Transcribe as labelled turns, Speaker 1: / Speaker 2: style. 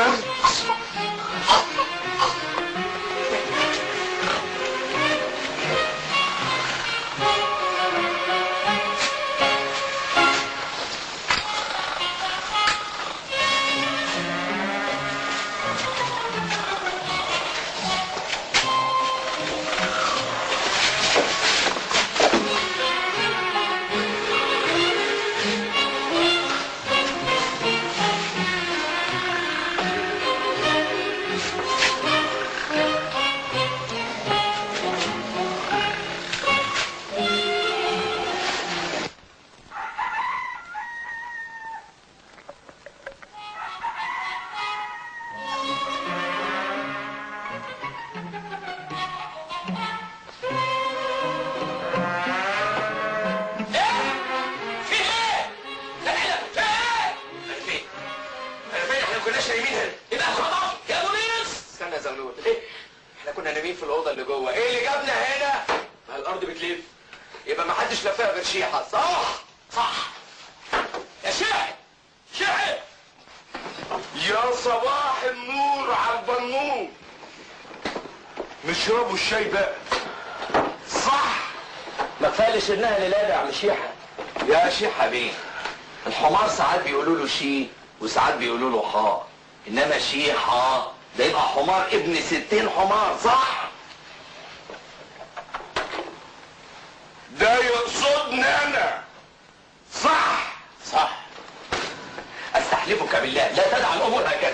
Speaker 1: برد. نشربوا الشاي بقى. صح.
Speaker 2: ما كفايلش انها ليلاد يا عم شيحه.
Speaker 3: يا شيحه بيه، الحمار ساعات بيقولوا له شي وساعات بيقولوا له حا، انما شيحه ده يبقى حمار ابن 60 حمار. صح.
Speaker 1: ده يقصدني انا. صح.
Speaker 3: صح. استحلفك بالله لا تدع الامور هكذا.